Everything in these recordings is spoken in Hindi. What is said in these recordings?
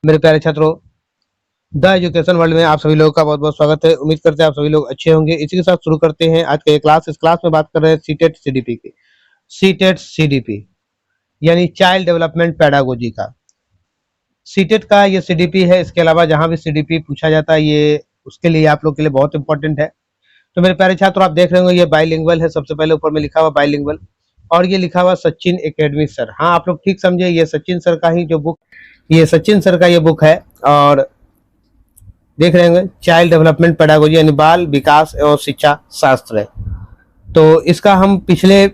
मेरे प्यारे छात्रों, द एजुकेशन वर्ल्ड में आप सभी लोगों का बहुत बहुत स्वागत है। उम्मीद करते हैं आप सभी लोग अच्छे होंगे। इसी के साथ शुरू करते हैं आज का ये क्लास। इस क्लास में बात कर रहे हैं सीटेट सीडीपी की। सीटेट सीडीपी यानी चाइल्ड डेवलपमेंट पैडागोजी का। सीटेट का ये सीडीपी है। इसके अलावा जहां भी सीडीपी पूछा जाता है ये उसके लिए आप लोग के लिए बहुत इंपॉर्टेंट है। तो मेरे प्यारे छात्र, आप देख रहे होंगे ये बाइलिंगुअल है। सबसे पहले ऊपर में लिखा हुआ बाइलिंगुअल और ये लिखा हुआ सचिन एकेडमी सर। हाँ, आप लोग ठीक समझे, ये सचिन सर का ही जो बुक, ये सचिन सर का ये बुक है। और देख रहे होंगे चाइल्ड डेवलपमेंट पेडागोजी यानी बाल विकास एवं शिक्षा शास्त्र है। तो इसका हम पिछले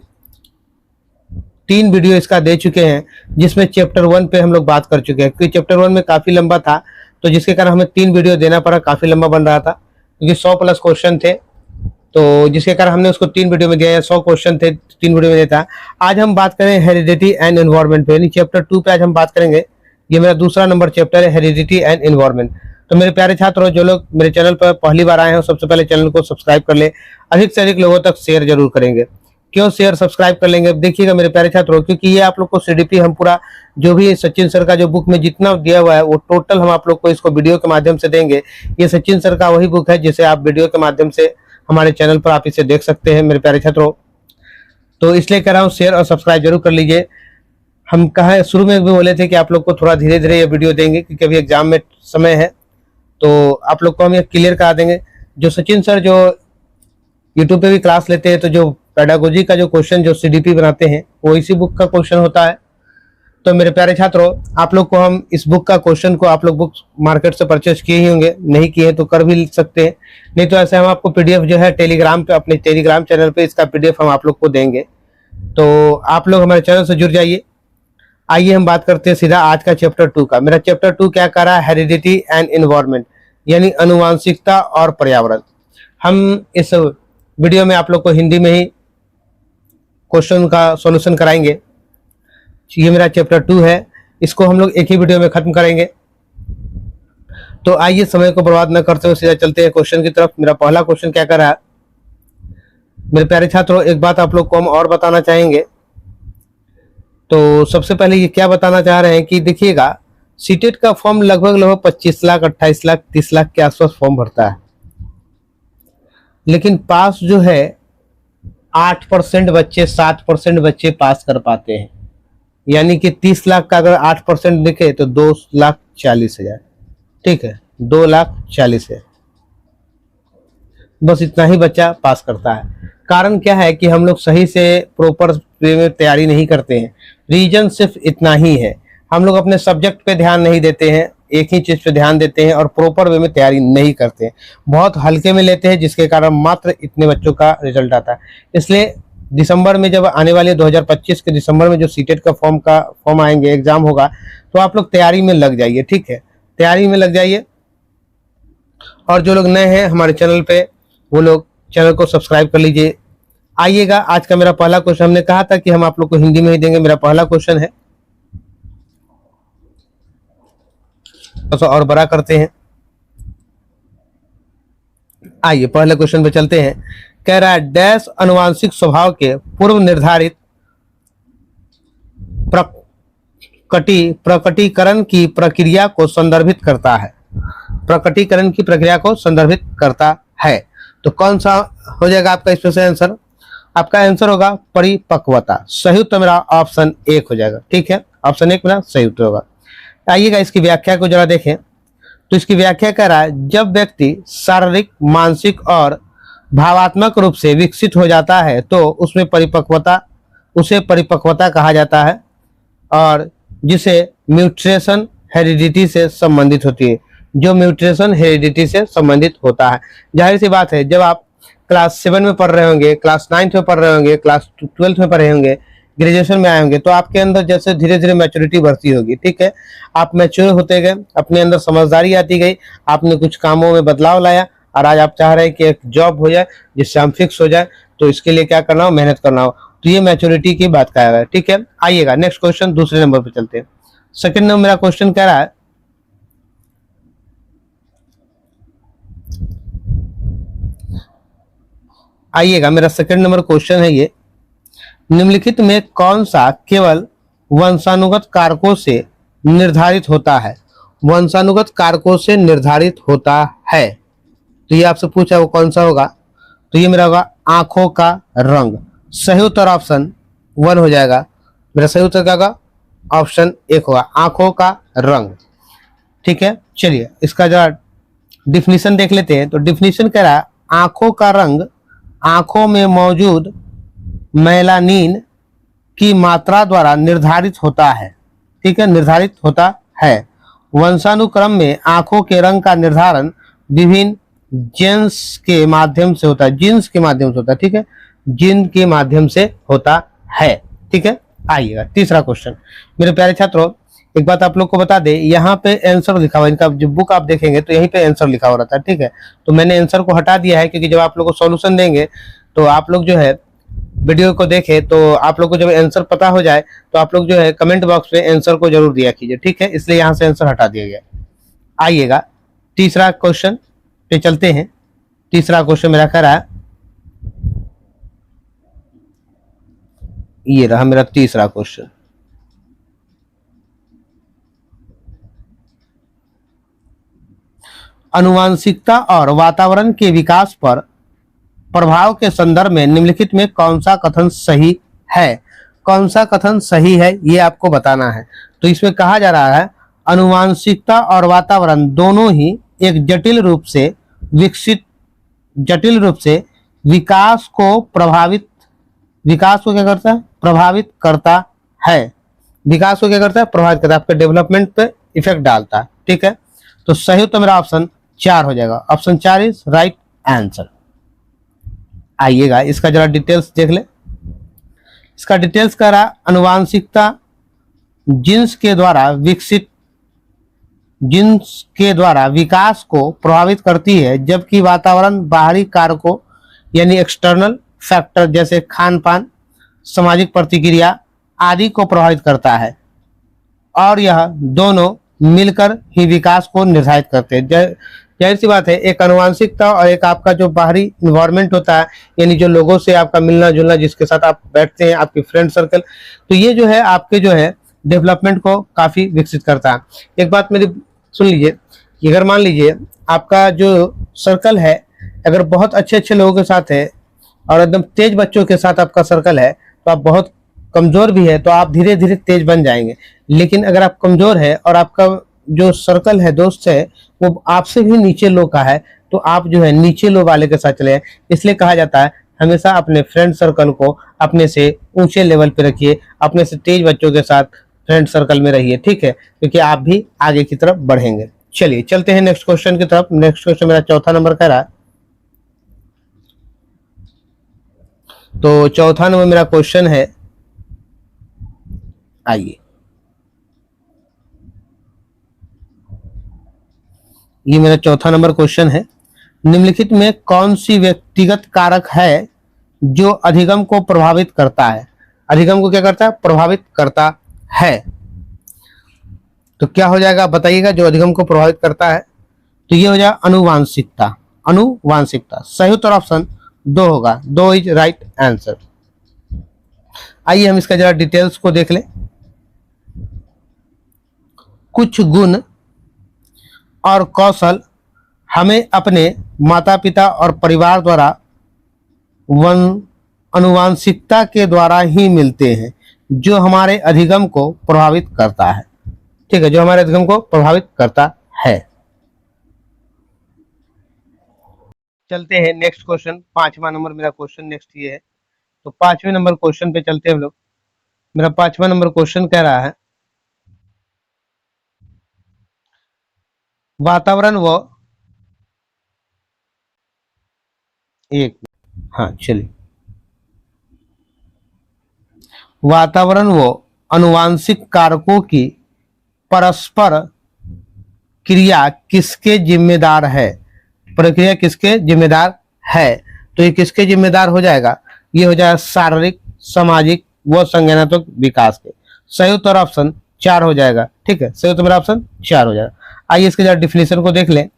3 वीडियो इसका दे चुके हैं, जिसमें चैप्टर 1 पे हम लोग बात कर चुके हैं, क्योंकि चैप्टर 1 में काफी लंबा था, तो जिसके कारण हमें 3 वीडियो देना पड़ा। काफी लंबा बन रहा था क्योंकि 100 प्लस क्वेश्चन थे, तो जिसके कारण हमने उसको 3 वीडियो में दिया। 100 क्वेश्चन थे, 3 वीडियो में देता। आज हम बात करें हेरिडिटी एंड एनवायरमेंट पे, यानी चैप्टर 2 पे आज हम बात करेंगे। ये मेरा दूसरा नंबर चैप्टर है, हेरिडिटी एंड एनवायरमेंट। तो मेरे प्यारे छात्रों, जो लोग मेरे चैनल पर पहली बार आए हैं, सबसे पहले चैनल को सब्सक्राइब कर ले। अधिक से अधिक लोगों तक शेयर जरूर करेंगे। क्यों शेयर सब्सक्राइब कर लेंगे? देखिएगा मेरे प्यारे छात्रों, क्योंकि ये आप लोग को सीडीपी हम पूरा जो भी सचिन सर का जो बुक में जितना दिया हुआ है वो टोटल हम आप लोग को इसको वीडियो के माध्यम से देंगे। ये सचिन सर का वही बुक है जिसे आप वीडियो के माध्यम से हमारे चैनल पर आप इसे देख सकते हैं मेरे प्यारे छात्रों। तो इसलिए कह रहा हूँ शेयर और सब्सक्राइब जरूर कर लीजिए। हम कहा शुरू में भी बोले थे कि आप लोग को थोड़ा धीरे धीरे ये वीडियो देंगे, क्योंकि अभी एग्जाम में समय है, तो आप लोग को हम ये क्लियर करा देंगे। जो सचिन सर जो यूट्यूब पे भी क्लास लेते हैं, तो जो पेडागोजी का जो क्वेश्चन जो सीडीपी बनाते हैं वो इसी बुक का क्वेश्चन होता है। तो मेरे प्यारे छात्रों, आप लोग को हम इस बुक का क्वेश्चन को, आप लोग बुक मार्केट से परचेज किए ही होंगे, नहीं किए तो कर भी सकते हैं। नहीं तो ऐसे हम आपको पीडीएफ जो है टेलीग्राम पे, अपने टेलीग्राम चैनल पे इसका पीडीएफ हम आप लोग को देंगे। तो आप लोग हमारे चैनल से जुड़ जाइए। आइए हम बात करते हैं सीधा आज का चैप्टर 2 का। मेरा चैप्टर 2 क्या कर रहा है? हेरिडिटी एंड एनवायरमेंट यानी अनुवांशिकता और पर्यावरण। हम इस वीडियो में आप लोग को हिंदी में ही क्वेश्चन का सॉल्यूशन कराएंगे। ये मेरा चैप्टर 2 है, इसको हम लोग एक ही वीडियो में खत्म करेंगे। तो आइए समय को बर्बाद न करते हुए सीधा चलते हैं क्वेश्चन की तरफ। मेरा पहला क्वेश्चन क्या कर रहा है? मेरे प्यारे छात्रों, एक बात आप लोग को हम और बताना चाहेंगे। तो सबसे पहले ये क्या बताना चाह रहे हैं कि देखिएगा, सीटेट का फॉर्म लगभग 25 लाख, 28 लाख, 30 लाख के आसपास फॉर्म भरता है, लेकिन पास जो है 8% बच्चे, 7% बच्चे पास कर पाते हैं। यानी कि 30 लाख का अगर 8% दिखे तो 2,40,000, ठीक है, 2,40,000, बस इतना ही बच्चा पास करता है। कारण क्या है कि हम लोग सही से प्रॉपर वे में तैयारी नहीं करते हैं। रीजन सिर्फ इतना ही है, हम लोग अपने सब्जेक्ट पे ध्यान नहीं देते हैं, एक ही चीज पे ध्यान देते हैं और प्रॉपर वे में तैयारी नहीं करते हैं, बहुत हल्के में लेते हैं, जिसके कारण मात्र इतने बच्चों का रिजल्ट आता है। इसलिए दिसंबर में जब आने वाले 2025 के दिसंबर में जो सीटेट का फॉर्म आएंगे, एग्जाम होगा, तो आप लोग तैयारी में लग जाइए, ठीक है, तैयारी में लग जाइए। और जो लोग नए हैं हमारे चैनल पे, वो लोग चैनल को सब्सक्राइब कर लीजिए। आइएगा, आज का मेरा पहला क्वेश्चन, हमने कहा था कि हम आप लोग को हिंदी में ही देंगे। मेरा पहला क्वेश्चन है, तो और बड़ा करते हैं। आइए पहले क्वेश्चन पे चलते हैं। कह रहा है डैश अनुवांशिक स्वभाव के पूर्व निर्धारित प्रकटीकरण की प्रक्रिया को संदर्भित करता है। प्रकटीकरण की प्रक्रिया को संदर्भित करता है, तो कौन सा हो जाएगा आपका इसमें से आंसर? आपका आंसर होगा परिपक्वता। सही उत्तर मेरा ऑप्शन 1 हो जाएगा, ठीक है, ऑप्शन 1 मेरा सही उत्तर होगा। आइएगा इसकी व्याख्या को जरा देखें। तो इसकी व्याख्या कर रहा है, जब व्यक्ति शारीरिक, मानसिक और भावात्मक रूप से विकसित हो जाता है तो उसे परिपक्वता कहा जाता है, और जिसे म्यूटेशन हेरिडिटी से संबंधित होती है, जो म्यूटेशन हेरिडिटी से संबंधित होता है। जाहिर सी बात है, जब आप क्लास 7 में पढ़ रहे होंगे, क्लास 9 में पढ़ रहे होंगे, क्लास 12 में पढ़े होंगे, ग्रेजुएशन में आए होंगे, तो आपके अंदर जैसे धीरे धीरे मैच्योरिटी बढ़ती होगी, ठीक है, आप मैच्योर होते गए, अपने अंदर समझदारी आती गई, आपने कुछ कामों में बदलाव लाया, और आज आप चाह रहे हैं कि एक जॉब हो जाए जिससे हम फिक्स हो जाए। तो इसके लिए क्या करना हो? मेहनत करना हो। तो ये मैच्योरिटी की बात कहा गया है, ठीक है। आइएगा नेक्स्ट क्वेश्चन, दूसरे नंबर पे चलते हैं। सेकंड नंबर मेरा क्वेश्चन कह रहा है, आइएगा मेरा सेकंड नंबर क्वेश्चन है ये, निम्नलिखित में कौन सा केवल वंशानुगत कारकों से निर्धारित होता है? वंशानुगत कारकों से निर्धारित होता है। तो ये आपसे पूछा वो कौन सा होगा, तो ये मेरा होगा आंखों का रंग। सही उत्तर ऑप्शन 1 हो जाएगा। मेरा सही उत्तर क्या होगा, ऑप्शन 1 होगा, आंखों का रंग। ठीक है, चलिए इसका जो डिफिनीशन देख लेते हैं। तो डिफिनीशन कह रहा है आंखों का रंग आंखों में मौजूद मेलानिन की मात्रा द्वारा निर्धारित होता है। ठीक है, निर्धारित होता है। वंशानुक्रम में आंखों के रंग का निर्धारण विभिन्न जीन्स के माध्यम से होता है, जीन्स के माध्यम से होता है। ठीक है, जीन के माध्यम से होता है। ठीक है, आइएगा तीसरा क्वेश्चन। मेरे प्यारे छात्रों, एक बात आप लोग को बता दे, यहाँ पे आंसर लिखा हुआ है, इनका जो बुक आप देखेंगे तो यहीं पे आंसर लिखा हो रहा था। ठीक है, तो मैंने आंसर को हटा दिया है, क्योंकि जब आप लोग को सॉल्यूशन देंगे तो आप लोग जो है वीडियो को देखें, तो आप लोग को जब आंसर पता हो जाए तो आप लोग जो है कमेंट बॉक्स में आंसर को जरूर दिया कीजिए। ठीक है, इसलिए यहाँ से आंसर हटा दिया गया। आइएगा तीसरा क्वेश्चन पे चलते हैं। तीसरा क्वेश्चन मेरा कह रहा है, ये रहा मेरा तीसरा क्वेश्चन। आनुवंशिकता और वातावरण के विकास पर प्रभाव के संदर्भ में निम्नलिखित में कौन सा कथन सही है। कौन सा कथन सही है ये आपको बताना है। तो इसमें कहा जा रहा है आनुवंशिकता और वातावरण दोनों ही एक जटिल रूप से विकास को क्या करता है, प्रभावित करता है। विकास को क्या करता है, प्रभावित करता है, आपके डेवलपमेंट पे इफेक्ट डालता है। ठीक है, तो सही उत्तर मेरा ऑप्शन 4 हो जाएगा। Option 4 is right answer. आइएगा इसका जरा डिटेल्स देख ले। इसका डिटेल्स कह रहा आनुवांशिकता जीन्स के द्वारा विकास को प्रभावित करती है, जबकि वातावरण बाहरी कारकों यानी एक्सटर्नल फैक्टर जैसे खान पान, सामाजिक प्रतिक्रिया आदि को प्रभावित करता है, और यह दोनों मिलकर ही विकास को निर्धारित करते हैं। जाहिर सी बात है, एक आनुवंशिकता और एक आपका जो बाहरी इन्वायरमेंट होता है, यानी जो लोगों से आपका मिलना जुलना, जिसके साथ आप बैठते हैं, आपके फ्रेंड सर्कल, तो ये जो है आपके जो है डेवलपमेंट को काफी विकसित करता है। एक बात मेरी सुन लीजिए, अगर मान लीजिए आपका जो सर्कल है अगर बहुत अच्छे अच्छे लोगों के साथ है और एकदम तेज बच्चों के साथ आपका सर्कल है, तो आप बहुत कमजोर भी है तो आप धीरे धीरे तेज बन जाएंगे। लेकिन अगर आप कमजोर है और आपका जो सर्कल है, दोस्त है, वो आपसे भी नीचे लो का है, तो आप जो है नीचे लो वाले के साथ चले। इसलिए कहा जाता है हमेशा अपने फ्रेंड सर्कल को अपने से ऊंचे लेवल पे रखिए, अपने से तेज बच्चों के साथ फ्रेंड सर्कल में रहिए। ठीक है, क्योंकि आप भी आगे की तरफ बढ़ेंगे। चलिए चलते हैं नेक्स्ट क्वेश्चन की तरफ। नेक्स्ट क्वेश्चन मेरा चौथा नंबर का रहा। तो चौथा नंबर मेरा क्वेश्चन है, आइए ये मेरा चौथा नंबर क्वेश्चन है। निम्नलिखित में कौन सी व्यक्तिगत कारक है जो अधिगम को प्रभावित करता है। अधिगम को क्या करता है, प्रभावित करता है। तो क्या हो जाएगा बताइएगा, जो अधिगम को प्रभावित करता है। तो ये हो जाएगा अनुवांशिकता। अनुवांशिकता सही उत्तर ऑप्शन 2 होगा। 2 इज राइट आंसर। आइए हम इसका जरा डिटेल्स को देख लें। कुछ गुण और कौशल हमें अपने माता पिता और परिवार द्वारा अनुवांशिकता के द्वारा ही मिलते हैं, जो हमारे अधिगम को प्रभावित करता है। ठीक है, जो हमारे अधिगम को प्रभावित करता है। चलते हैं नेक्स्ट क्वेश्चन, 5वां नंबर मेरा क्वेश्चन नेक्स्ट ये है। तो 5वें नंबर क्वेश्चन पे चलते हैं हम लोग। मेरा 5वां नंबर क्वेश्चन कह रहा है वातावरण व हाँ चलिए, वातावरण व अनुवांशिक कारकों की परस्पर क्रिया किसके जिम्मेदार है। प्रक्रिया किसके जिम्मेदार है, तो ये किसके जिम्मेदार हो जाएगा, ये हो जाएगा शारीरिक, सामाजिक व संज्ञानात्मक विकास के। सही उत्तर ऑप्शन 4 हो जाएगा। ठीक है, सही उत्तर मेरा ऑप्शन 4 हो जाएगा। आइए इसके जरा डिफिनेशन को देख लें।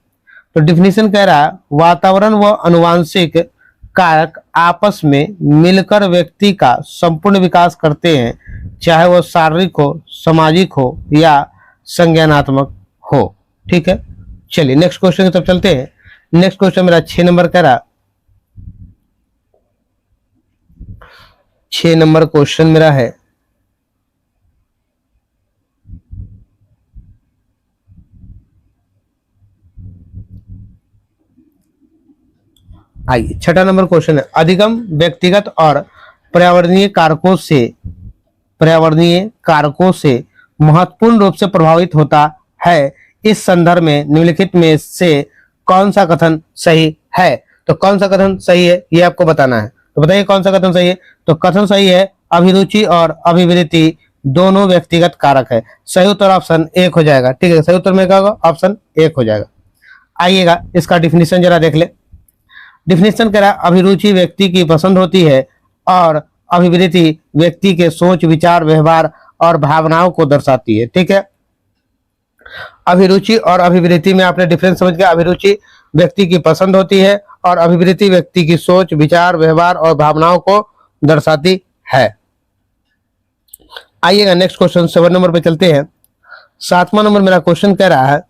तो डिफिनेशन कह रहा है वातावरण व अनुवांशिक कारक आपस में मिलकर व्यक्ति का संपूर्ण विकास करते हैं, चाहे वह शारीरिक हो, सामाजिक हो या संज्ञानात्मक हो। ठीक है, चलिए नेक्स्ट क्वेश्चन की तरफ चलते हैं। नेक्स्ट क्वेश्चन मेरा 6 नंबर का रहा। 6 नंबर क्वेश्चन मेरा है, आइए छठा नंबर क्वेश्चन है, अधिगम व्यक्तिगत और पर्यावरणीय कारकों से महत्वपूर्ण रूप से प्रभावित होता है। इस संदर्भ में निम्नलिखित में से कौन सा कथन सही है? तो कौन सा कथन सही है ये आपको बताना है। तो बताइए कौन सा कथन सही है। तो कथन सही है, अभिरुचि और अभिवृत्ति दोनों व्यक्तिगत कारक है। सही उत्तर ऑप्शन 1 हो जाएगा। ठीक है, सही उत्तर में क्या होगा? ऑप्शन 1 हो जाएगा। आइएगा इसका डिफिनीशन जरा देख ले। डिफिनेशन कह रहा है, अभिरुचि व्यक्ति की पसंद होती है और अभिवृत्ति व्यक्ति के सोच, विचार, व्यवहार और भावनाओं को दर्शाती है। ठीक है, अभिरुचि और अभिवृत्ति में आपने डिफरेंस समझ गया। अभिरुचि व्यक्ति की पसंद होती है और अभिवृत्ति व्यक्ति की सोच, विचार, व्यवहार और भावनाओं को दर्शाती है। आइएगा नेक्स्ट क्वेश्चन 7 नंबर पे चलते हैं। 7वां नंबर मेरा क्वेश्चन कह रहा है,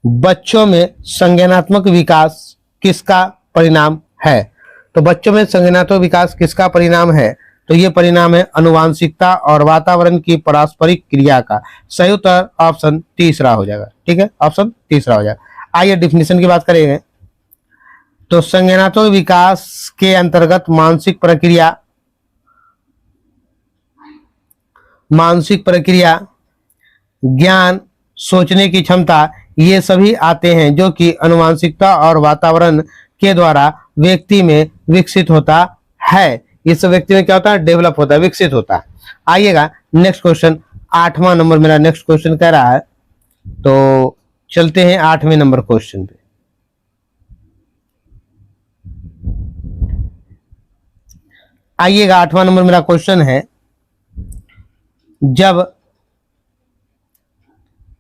बच्चों में संज्ञानात्मक विकास किसका परिणाम है? तो बच्चों में संज्ञानात्मक विकास किसका परिणाम है? तो ये परिणाम है अनुवांशिकता और वातावरण की पारस्परिक क्रिया का। सही उत्तर ऑप्शन 3 हो जाएगा। ठीक है, ऑप्शन 3 हो जाएगा। आइए डिफिनेशन की बात करेंगे। तो संज्ञानात्मक विकास के अंतर्गत मानसिक प्रक्रिया, ज्ञान, सोचने की क्षमता, ये सभी आते हैं जो कि अनुवांशिकता और वातावरण के द्वारा व्यक्ति में विकसित होता है। इस व्यक्ति में क्या होता है? डेवलप होता है, विकसित होता है। आइएगा नेक्स्ट क्वेश्चन 8वां नंबर मेरा नेक्स्ट क्वेश्चन कह रहा है। तो चलते हैं 8वें नंबर क्वेश्चन पे। आइएगा 8वां नंबर मेरा क्वेश्चन है,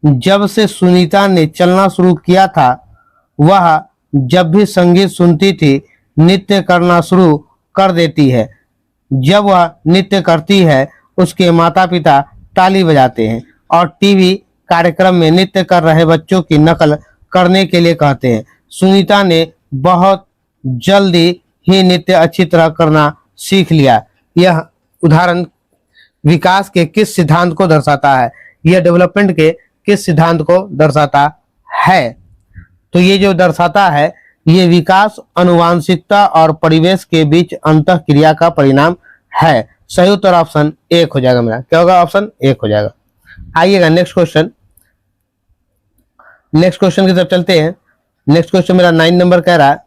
जब से सुनीता ने चलना शुरू किया था, वह जब भी संगीत सुनती थी नृत्य करना शुरू कर देती है। जब वह नृत्य करती है उसके माता पिता ताली बजाते हैं और टीवी कार्यक्रम में नृत्य कर रहे बच्चों की नकल करने के लिए कहते हैं। सुनीता ने बहुत जल्दी ही नृत्य अच्छी तरह करना सीख लिया। यह उदाहरण विकास के किस सिद्धांत को दर्शाता है? यह डेवलपमेंट के किस सिद्धांत को दर्शाता है? तो ये जो दर्शाता है, ये विकास अनुवांशिकता और परिवेश के बीच अंतःक्रिया का परिणाम है। सही उत्तर ऑप्शन 1 हो जाएगा मेरा। क्या होगा? ऑप्शन 1 हो जाएगा। आइएगा नेक्स्ट क्वेश्चन की तरफ चलते हैं। नेक्स्ट क्वेश्चन मेरा 9 नंबर कह रहा है,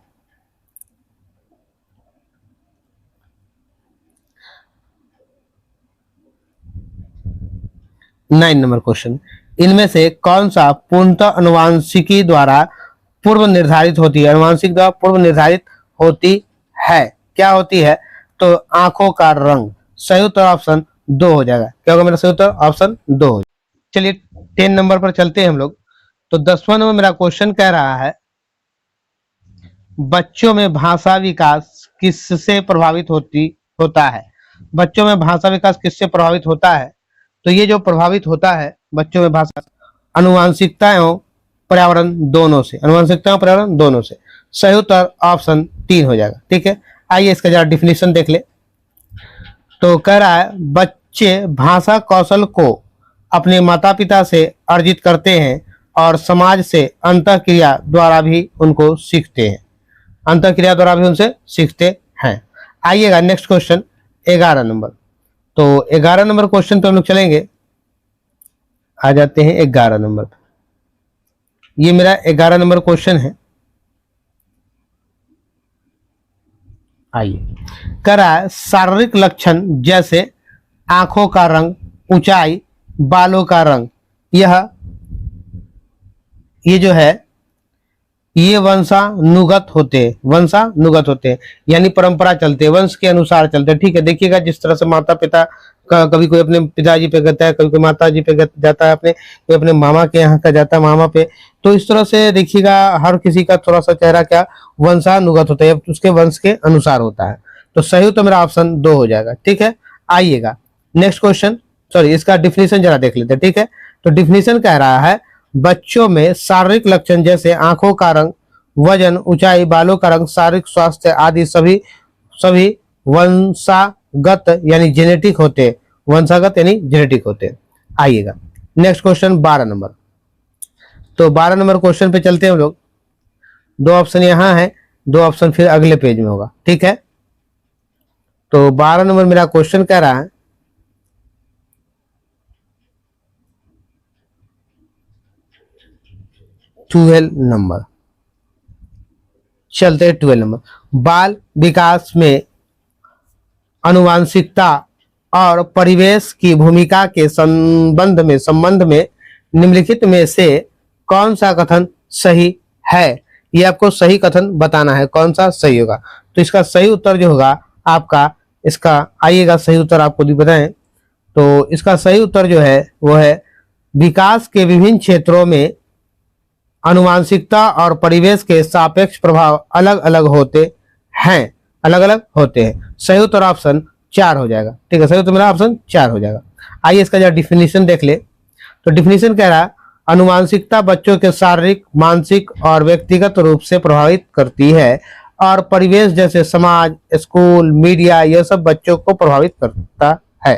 नंबर क्वेश्चन, इनमें से कौन सा पूर्णतः अनुवांशिकी द्वारा पूर्व निर्धारित होती है? अनुवांशिक द्वारा पूर्व निर्धारित होती है। क्या होती है? तो आंखों का रंग। सही उत्तर ऑप्शन 2 हो जाएगा। क्या होगा मेरा सही उत्तर? ऑप्शन 2 हो जाएगा। चलिए 10 नंबर पर चलते हैं हम लोग। तो 10वां नंबर मेरा क्वेश्चन कह रहा है, बच्चों में भाषा विकास किससे प्रभावित होता है? बच्चों में भाषा विकास किससे प्रभावित होता है? तो ये जो प्रभावित होता है बच्चों में भाषा, अनुवांशिकता एवं पर्यावरण दोनों से। सही उत्तर ऑप्शन 3 हो जाएगा। ठीक है, आइए इसका जरा डिफिनेशन देख ले। तो कह रहा है, बच्चे भाषा कौशल को अपने माता पिता से अर्जित करते हैं और समाज से अंतःक्रिया द्वारा भी उनको सीखते हैं। उनसे सीखते हैं। आइएगा नेक्स्ट क्वेश्चन 11 नंबर। तो 11 नंबर क्वेश्चन पे हम लोग चलेंगे। आ जाते हैं 11 नंबर पे। ये मेरा 11 नंबर क्वेश्चन है। आइए, कह रहा है, शारीरिक लक्षण जैसे आंखों का रंग, ऊंचाई, बालों का रंग, ये जो है ये वंशानुगत होते हैं, यानी परंपरा चलते हैं, वंश के अनुसार चलते हैं। ठीक है, देखिएगा जिस तरह से माता पिता का, कभी कोई अपने पिताजी पे कहता है, कभी कोई माता जी पे जाता है, कोई अपने मामा के यहाँ का जाता है मामा पे। तो इस तरह से देखिएगा हर किसी का थोड़ा सा चेहरा क्या वंशानुगत होता है, उसके वंश के अनुसार होता है। तो सही तो मेरा ऑप्शन 2 हो जाएगा। ठीक है, आइएगा नेक्स्ट क्वेश्चन सॉरी, इसका डिफिनीशन जरा देख लेते हैं, ठीक है। तो डिफिनीशन कह रहा है बच्चों में शारीरिक लक्षण जैसे आंखों का रंग, वजन, ऊंचाई, बालों का रंग, शारीरिक स्वास्थ्य आदि सभी सभी वंशागत यानी जेनेटिक होते, वंशागत यानी जेनेटिक होते। आइएगा नेक्स्ट क्वेश्चन 12 नंबर। तो 12 नंबर क्वेश्चन पे चलते हैं हम लोग। दो ऑप्शन यहाँ है, दो ऑप्शन फिर अगले पेज में होगा, ठीक है। तो 12 नंबर मेरा क्वेश्चन कह रहा है 12 नंबर, चलते हैं 12 नंबर। बाल विकास में आनुवंशिकता और परिवेश की भूमिका के संबंध में निम्नलिखित में से कौन सा कथन सही है? ये आपको सही कथन बताना है, कौन सा सही होगा। तो इसका सही उत्तर जो होगा आपका, इसका आइएगा सही उत्तर आपको बताएं। तो इसका सही उत्तर जो है वो है विकास के विभिन्न क्षेत्रों में आनुवंशिकता और परिवेश के सापेक्ष प्रभाव अलग अलग होते हैं, अलग अलग होते हैं। सही उत्तर ऑप्शन 4 हो जाएगा, ठीक है। सही उत्तर मेरा ऑप्शन 4 हो जाएगा। आइए इसका जरा डिफिनीशन देख ले। तो डिफिनीशन कह रहा है आनुवंशिकता बच्चों के शारीरिक, मानसिक और व्यक्तिगत रूप से प्रभावित करती है और परिवेश जैसे समाज, स्कूल, मीडिया, यह सब बच्चों को प्रभावित करता है,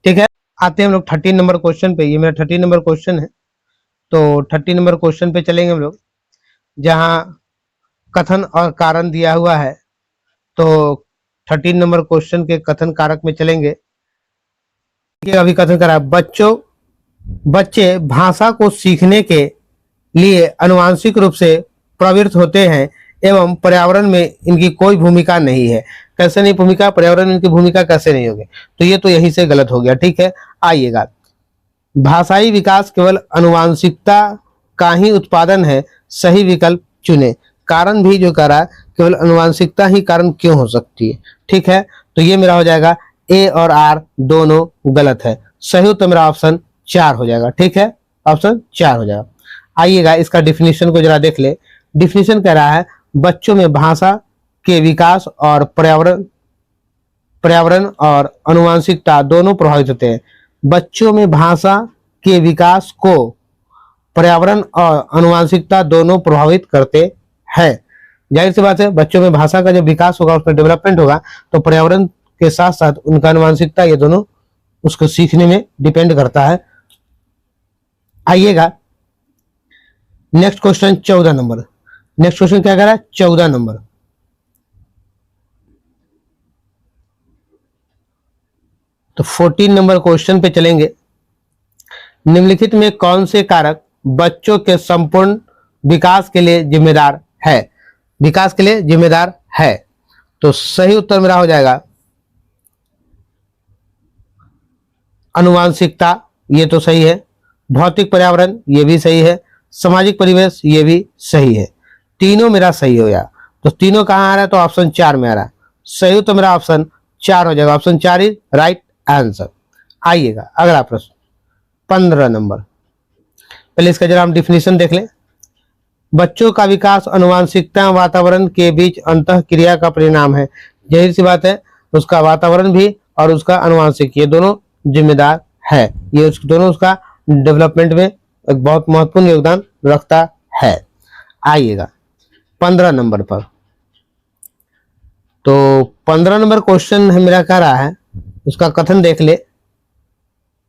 ठीक है। आते हैं हम लोग 13 नंबर क्वेश्चन पे। ये मेरा 13 नंबर क्वेश्चन है। तो 30 नंबर क्वेश्चन पे चलेंगे हम लोग, जहां कथन और कारण दिया हुआ है। तो 13 नंबर क्वेश्चन के कथन कारक में चलेंगे। ये अभी कथन कर रहा है बच्चे भाषा को सीखने के लिए आनुवांशिक रूप से प्रवृत्त होते हैं एवं पर्यावरण में इनकी कोई भूमिका नहीं है। कैसे नहीं भूमिका, पर्यावरण में इनकी भूमिका कैसे नहीं होगी? तो ये तो यहीं से गलत हो गया, ठीक है। आइएगा, भाषाई विकास केवल आनुवांशिकता का ही उत्पादन है, सही विकल्प चुने। कारण भी जो कह रहा है केवल आनुवांशिकता ही कारण क्यों हो सकती है, ठीक है। तो ये मेरा हो जाएगा ए और आर दोनों गलत है। सही उत्तर मेरा ऑप्शन 4 हो जाएगा, ठीक है। ऑप्शन 4 हो जाएगा। आइएगा इसका डिफिनीशन को जरा देख ले। डिफिनीशन कह रहा है बच्चों में भाषा के विकास और पर्यावरण और आनुवांशिकता दोनों प्रभावित होते हैं। बच्चों में भाषा के विकास को पर्यावरण और आनुवांशिकता दोनों प्रभावित करते हैं। जाहिर सी बात है, बच्चों में भाषा का जब विकास होगा, उसका डेवलपमेंट होगा, तो पर्यावरण के साथ साथ उनका आनुवांशिकता, ये दोनों उसको सीखने में डिपेंड करता है। आइएगा next question 14 number. Next question क्या कह रहा है? 14 नंबर। तो 14 नंबर क्वेश्चन पे चलेंगे। निम्नलिखित में कौन से कारक बच्चों के संपूर्ण विकास के लिए जिम्मेदार है? विकास के लिए जिम्मेदार है। तो सही उत्तर मेरा हो जाएगा आनुवांशिकता, ये तो सही है। भौतिक पर्यावरण, ये भी सही है। सामाजिक परिवेश, ये भी सही है। तीनों मेरा सही हो गया। तो तीनों कहाँ आ रहा है? तो ऑप्शन 4 में आ रहा है। सही उत्तर मेरा ऑप्शन 4 हो जाएगा। Option 4 is right answer. आइएगा अगला प्रश्न 15 नंबर। पहले इसका जरा हम डिफिनीशन देख लें। बच्चों का विकास आनुवांशिकता वातावरण के बीच अंतः क्रिया का परिणाम है। जाहिर सी बात है, उसका वातावरण भी और उसका आनुवांशिक, ये दोनों जिम्मेदार है। ये दोनों उसका डेवलपमेंट में एक बहुत महत्वपूर्ण योगदान रखता है। आइएगा 15 नंबर पर। तो 15 नंबर क्वेश्चन है मेरा, कह रहा है उसका कथन देख ले।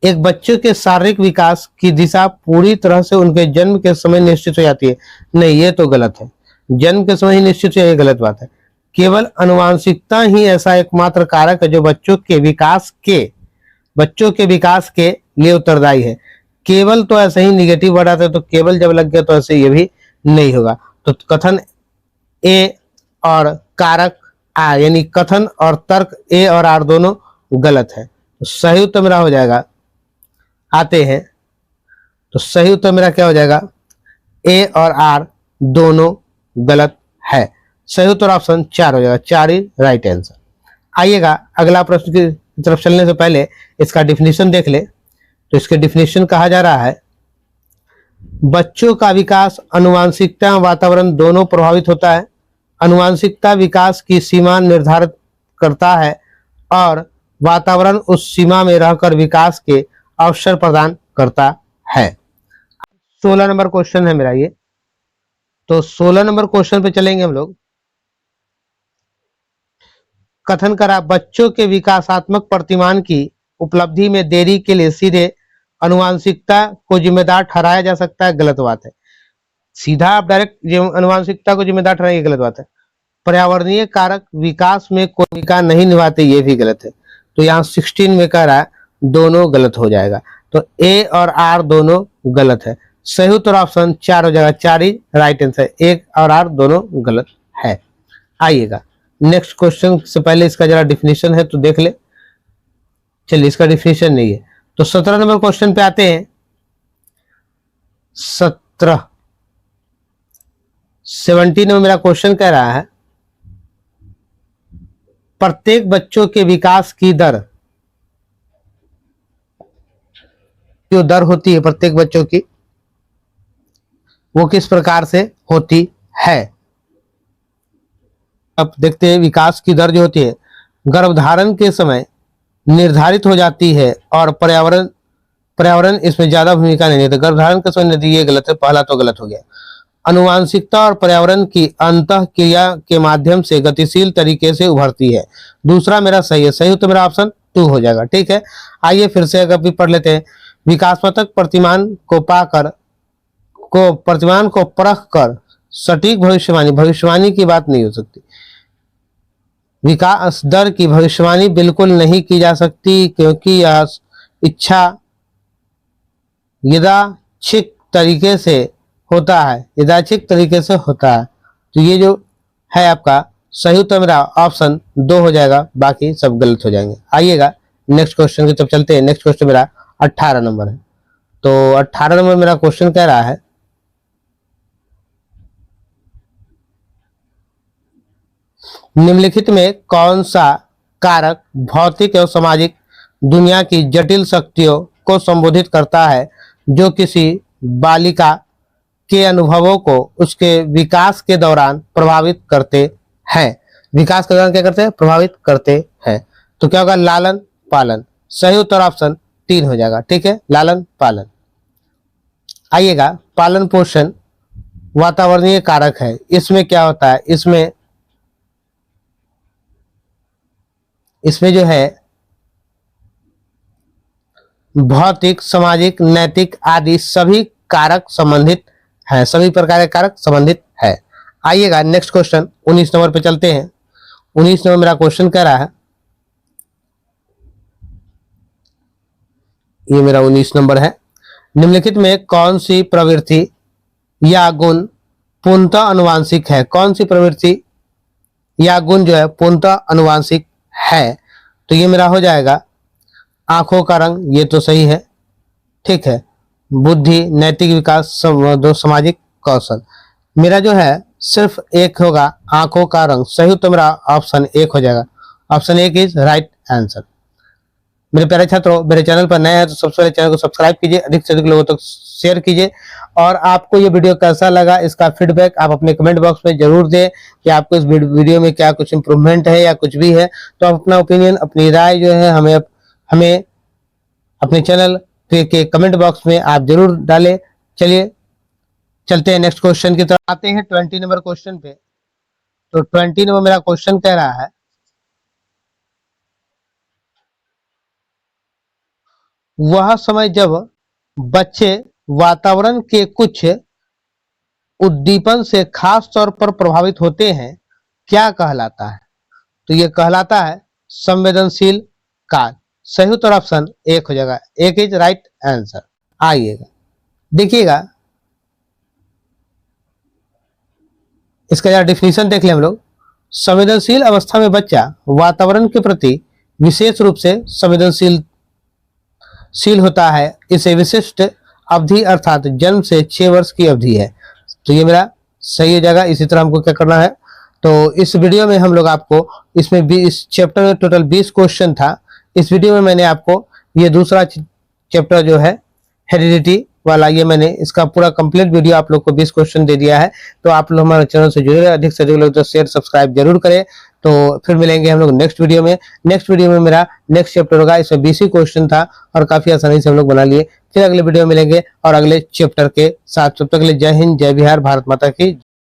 एक बच्चे के शारीरिक विकास की दिशा पूरी तरह से उनके जन्म के समय निश्चित हो जाती है। नहीं, ये तो गलत है। जन्म के समय ही निश्चित हो, ये गलत बात है। केवल आनुवांशिकता ही ऐसा एकमात्र कारक है जो बच्चों के विकास के लिए उत्तरदायी है। केवल तो ऐसे ही निगेटिव वर्ड आता है, तो केवल जब लग गया तो ऐसे ये भी नहीं होगा। तो कथन ए और कारक आर, यानी कथन और तर्क ए और आर दोनों गलत है। तो सही उत्तर मेरा हो जाएगा, आते हैं तो सही उत्तर मेरा क्या हो जाएगा? ए और आर दोनों गलत है। सही उत्तर ऑप्शन 4 हो जाएगा। 4 ही राइट आंसर। आइएगा अगला प्रश्न की तरफ चलने से पहले इसका डिफिनीशन देख ले। तो इसके डिफिनीशन कहा जा रहा है बच्चों का विकास आनुवांशिकता वातावरण दोनों प्रभावित होता है। आनुवांशिकता विकास की सीमा निर्धारित करता है और वातावरण उस सीमा में रहकर विकास के अवसर प्रदान करता है। 16 नंबर क्वेश्चन है मेरा ये। तो 16 नंबर क्वेश्चन पे चलेंगे हम लोग। कथन करा, बच्चों के विकासात्मक प्रतिमान की उपलब्धि में देरी के लिए सीधे अनुवांशिकता को जिम्मेदार ठहराया जा सकता है, गलत बात है। सीधा आप डायरेक्ट अनुवांशिकता को जिम्मेदार ठहराएंगे, गलत बात है। पर्यावरणीय कारक विकास में कोई भूमिका नहीं निभाते, ये भी गलत है। तो यहाँ 16 में कह रहा है दोनों गलत हो जाएगा। तो ए और आर दोनों गलत है। सही उत्तर ऑप्शन 4 हो जाएगा, 4 ही राइट आंसर। 1 और आर दोनों गलत है। आइएगा नेक्स्ट क्वेश्चन से पहले इसका जरा डिफिनेशन है तो देख ले। चलिए इसका डिफिनेशन नहीं है तो 17 नंबर क्वेश्चन पे आते हैं। 17 में मेरा क्वेश्चन कह रहा है, प्रत्येक बच्चों के विकास की दर, जो दर होती है प्रत्येक बच्चों की, वो किस प्रकार से होती है। अब देखते हैं, विकास की दर जो होती है गर्भधारण के समय निर्धारित हो जाती है और पर्यावरण इसमें ज्यादा भूमिका नहीं देता। गर्भधारण के समय नहीं, ये गलत है, पहला तो गलत हो गया। अनुवांशिकता और पर्यावरण की अंतःक्रिया के माध्यम से गतिशील तरीके से उभरती है। दूसरा मेरा सही है, सही तो मेरा ऑप्शन 2 हो जाएगा। ठीक है, आइए फिर से अगर भी पढ़ लेते हैं। विकासात्मक प्रतिमान को परख कर सटीक भविष्यवाणी की बात नहीं हो सकती। विकास दर की भविष्यवाणी बिल्कुल नहीं की जा सकती, क्योंकि यह इच्छा यादृच्छिक तरीके से होता है, तो ये जो है आपका सही उत्तर मेरा ऑप्शन 2 हो जाएगा, बाकी सब गलत हो जाएंगे। आइएगा नेक्स्ट क्वेश्चन की तरफ चलते हैं। नेक्स्ट क्वेश्चन मेरा 18 नंबर है। तो 18 नंबर मेरा क्वेश्चन कह रहा है, निम्नलिखित में कौन सा कारक भौतिक एवं सामाजिक दुनिया की जटिल शक्तियों को संबोधित करता है जो किसी बालिका के अनुभवों को उसके विकास के दौरान प्रभावित करते हैं। विकास के दौरान क्या करते हैं? प्रभावित करते हैं। तो क्या होगा? लालन पालन। सही उत्तर ऑप्शन 3 हो जाएगा। ठीक है, लालन पालन। आइएगा, पालन पोषण वातावरणीय कारक है। इसमें क्या होता है? इसमें जो है भौतिक, सामाजिक, नैतिक आदि सभी कारक संबंधित है, सभी प्रकार के कारक संबंधित है। आइएगा नेक्स्ट क्वेश्चन 19 नंबर पे चलते हैं। 19 नंबर मेरा क्वेश्चन कह रहा है, ये मेरा 19 नंबर है। निम्नलिखित में कौन सी प्रवृत्ति या गुण पूर्णतः अनुवांशिक है? कौन सी प्रवृत्ति या गुण जो है पूर्णतः अनुवांशिक है? तो ये मेरा हो जाएगा आंखों का रंग, ये तो सही है। ठीक है, बुद्धि, नैतिक विकास, सामाजिक कौशल। मेरा जो है सिर्फ एक होगा, आंखों का रंग। सही तो मेरा ऑप्शन 1 हो जाएगा। Option 1 is right answer. मेरे प्यारे छात्रों, मेरे चैनल पर नए हैं तो सबसे पहले चैनल को सब्सक्राइब कीजिए, अधिक से अधिक लोगों तक शेयर कीजिए। और आपको ये वीडियो कैसा लगा, इसका फीडबैक आप अपने कमेंट बॉक्स में जरूर दें कि आपको इस वीडियो में क्या कुछ इंप्रूवमेंट है या कुछ भी है। तो आप अपना ओपिनियन, अपनी राय जो है हमें अपने चैनल के कमेंट बॉक्स में आप जरूर डालें। चलिए चलते हैं नेक्स्ट क्वेश्चन की तरफ। आते हैं 20 नंबर क्वेश्चन पे। तो 20 नंबर मेरा क्वेश्चन कह रहा है, वह समय जब बच्चे वातावरण के कुछ उद्दीपन से खास तौर पर प्रभावित होते हैं, क्या कहलाता है? तो यह कहलाता है संवेदनशील काल। सही उत्तर ऑप्शन 1 हो जाएगा। 1 इज राइट आंसर। आइएगा देखिएगा, इसका जरा डिफिनीशन देख ले हम लोग। संवेदनशील अवस्था में बच्चा वातावरण के प्रति विशेष रूप से संवेदनशील होता है। इसे विशिष्ट अवधि अर्थात जन्म से 6 वर्ष की अवधि है। तो ये मेरा सही हो जाएगा। इसी तरह हमको क्या करना है, तो इस वीडियो में हम लोग आपको इसमें इस चैप्टर में टोटल 20 क्वेश्चन था। इस वीडियो में मैंने आपको ये दूसरा चैप्टर जो है हेरिडिटी वाला ये मैंने इसका पूरा कंप्लीट वीडियो आप लोग को 20 क्वेश्चन दे दिया है। तो आप लोग हमारे चैनल से जुड़े, अधिक से अधिक लोग तो शेयर सब्सक्राइब जरूर करें। तो फिर मिलेंगे हम लोग नेक्स्ट वीडियो में। नेक्स्ट वीडियो में मेरा नेक्स्ट चैप्टर होगा, इसमें 20 ही क्वेश्चन था और काफी आसानी से हम लोग बना लिए। फिर अगले वीडियो में मिलेंगे और अगले चैप्टर के साथ। तब तक के लिए जय हिंद, जय बिहार, भारत माता की।